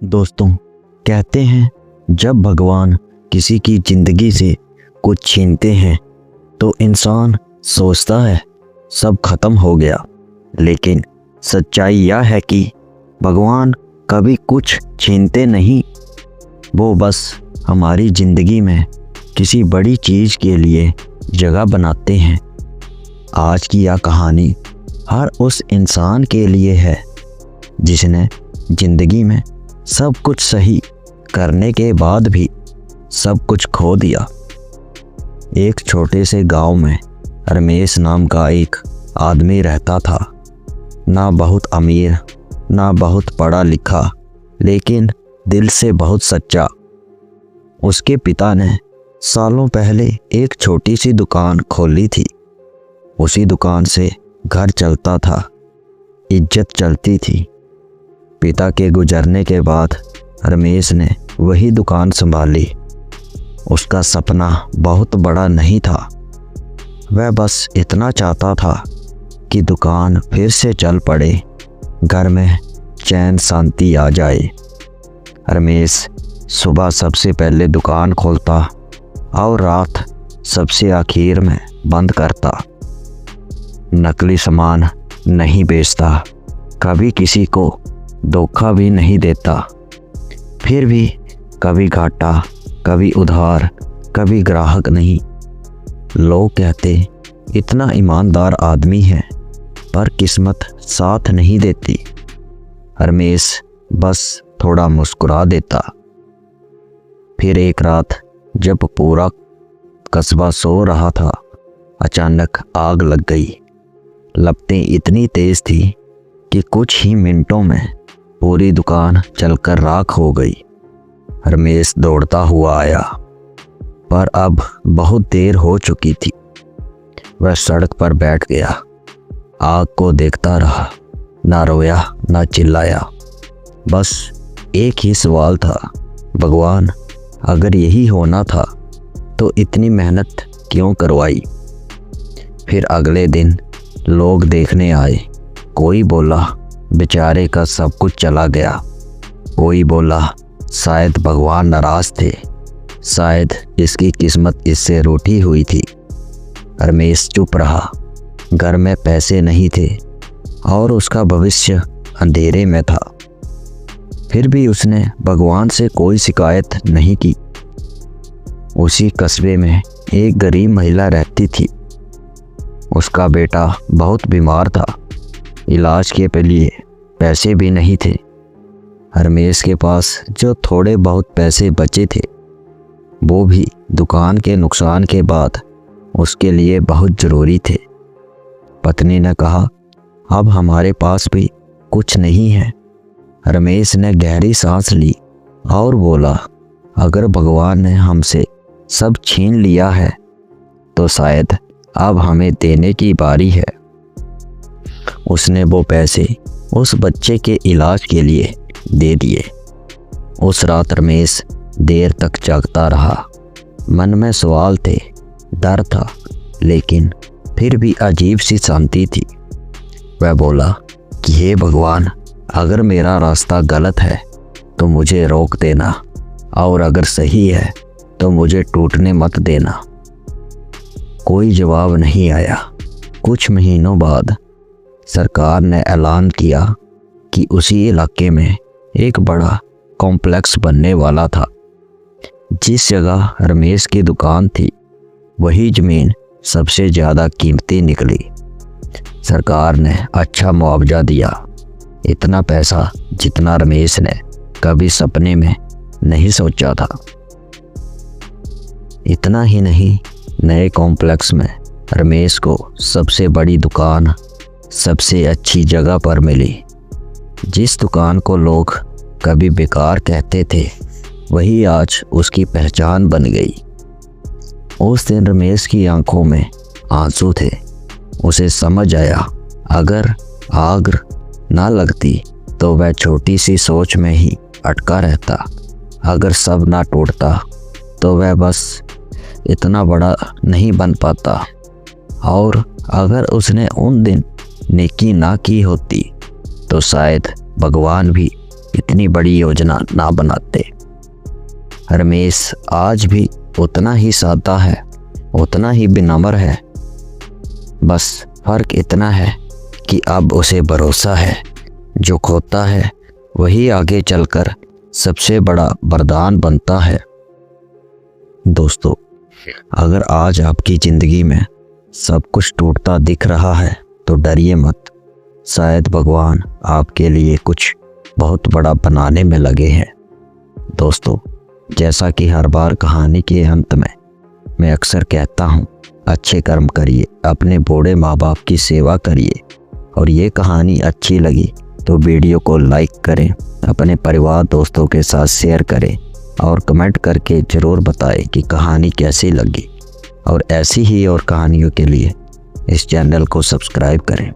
दोस्तों, कहते हैं जब भगवान किसी की ज़िंदगी से कुछ छीनते हैं तो इंसान सोचता है सब खत्म हो गया। लेकिन सच्चाई यह है कि भगवान कभी कुछ छीनते नहीं, वो बस हमारी ज़िंदगी में किसी बड़ी चीज़ के लिए जगह बनाते हैं। आज की यह कहानी हर उस इंसान के लिए है जिसने ज़िंदगी में सब कुछ सही करने के बाद भी सब कुछ खो दिया। एक छोटे से गांव में रमेश नाम का एक आदमी रहता था। ना बहुत अमीर, ना बहुत पढ़ा लिखा, लेकिन दिल से बहुत सच्चा। उसके पिता ने सालों पहले एक छोटी सी दुकान खोली थी। उसी दुकान से घर चलता था, इज्जत चलती थी। पिता के गुजरने के बाद रमेश ने वही दुकान संभाली। उसका सपना बहुत बड़ा नहीं था, वह बस इतना चाहता था कि दुकान फिर से चल पड़े, घर में चैन शांति आ जाए। रमेश सुबह सबसे पहले दुकान खोलता और रात सबसे आखिर में बंद करता। नकली सामान नहीं बेचता, कभी किसी को धोखा भी नहीं देता। फिर भी कभी घाटा, कभी उधार, कभी ग्राहक नहीं। लोग कहते इतना ईमानदार आदमी है, पर किस्मत साथ नहीं देती। रमेश बस थोड़ा मुस्कुरा देता। फिर एक रात जब पूरा कस्बा सो रहा था, अचानक आग लग गई। लपटें इतनी तेज थी कि कुछ ही मिनटों में पूरी दुकान जलकर राख हो गई। रमेश दौड़ता हुआ आया, पर अब बहुत देर हो चुकी थी। वह सड़क पर बैठ गया, आग को देखता रहा, ना रोया ना चिल्लाया। बस एक ही सवाल था, भगवान अगर यही होना था तो इतनी मेहनत क्यों करवाई। फिर अगले दिन लोग देखने आए। कोई बोला बेचारे का सब कुछ चला गया, कोई बोला शायद भगवान नाराज थे, शायद इसकी किस्मत इससे रूठी हुई थी। रमेश चुप रहा। घर में पैसे नहीं थे और उसका भविष्य अंधेरे में था। फिर भी उसने भगवान से कोई शिकायत नहीं की। उसी कस्बे में एक गरीब महिला रहती थी। उसका बेटा बहुत बीमार था, इलाज के लिए पैसे भी नहीं थे। रमेश के पास जो थोड़े बहुत पैसे बचे थे, वो भी दुकान के नुकसान के बाद उसके लिए बहुत ज़रूरी थे। पत्नी ने कहा, अब हमारे पास भी कुछ नहीं है। रमेश ने गहरी सांस ली और बोला, अगर भगवान ने हमसे सब छीन लिया है तो शायद अब हमें देने की बारी है। उसने वो पैसे उस बच्चे के इलाज के लिए दे दिए। उस रात रमेश देर तक जागता रहा। मन में सवाल थे, डर था, लेकिन फिर भी अजीब सी शांति थी। वह बोला कि हे भगवान, अगर मेरा रास्ता गलत है तो मुझे रोक देना, और अगर सही है तो मुझे टूटने मत देना। कोई जवाब नहीं आया। कुछ महीनों बाद सरकार ने ऐलान किया कि उसी इलाके में एक बड़ा कॉम्प्लेक्स बनने वाला था। जिस जगह रमेश की दुकान थी, वही ज़मीन सबसे ज़्यादा कीमती निकली। सरकार ने अच्छा मुआवजा दिया, इतना पैसा जितना रमेश ने कभी सपने में नहीं सोचा था। इतना ही नहीं, नए कॉम्प्लेक्स में रमेश को सबसे बड़ी दुकान सबसे अच्छी जगह पर मिली। जिस दुकान को लोग कभी बेकार कहते थे, वही आज उसकी पहचान बन गई। उस दिन रमेश की आंखों में आंसू थे। उसे समझ आया, अगर आग ना लगती तो वह छोटी सी सोच में ही अटका रहता। अगर सब ना टूटता तो वह बस इतना बड़ा नहीं बन पाता। और अगर उसने उन दिन नेकी ना की होती तो शायद भगवान भी इतनी बड़ी योजना ना बनाते। रमेश आज भी उतना ही सादा है, उतना ही विनम्र है। बस फर्क इतना है कि अब उसे भरोसा है, जो खोता है वही आगे चलकर सबसे बड़ा वरदान बनता है। दोस्तों, अगर आज आपकी ज़िंदगी में सब कुछ टूटता दिख रहा है तो डरिए मत। शायद भगवान आपके लिए कुछ बहुत बड़ा बनाने में लगे हैं। दोस्तों, जैसा कि हर बार कहानी के अंत में मैं अक्सर कहता हूँ, अच्छे कर्म करिए, अपने बूढ़े माँ बाप की सेवा करिए। और ये कहानी अच्छी लगी तो वीडियो को लाइक करें, अपने परिवार दोस्तों के साथ शेयर करें और कमेंट करके ज़रूर बताएं कि कहानी कैसी लगी। और ऐसी ही और कहानियों के लिए इस चैनल को सब्सक्राइब करें।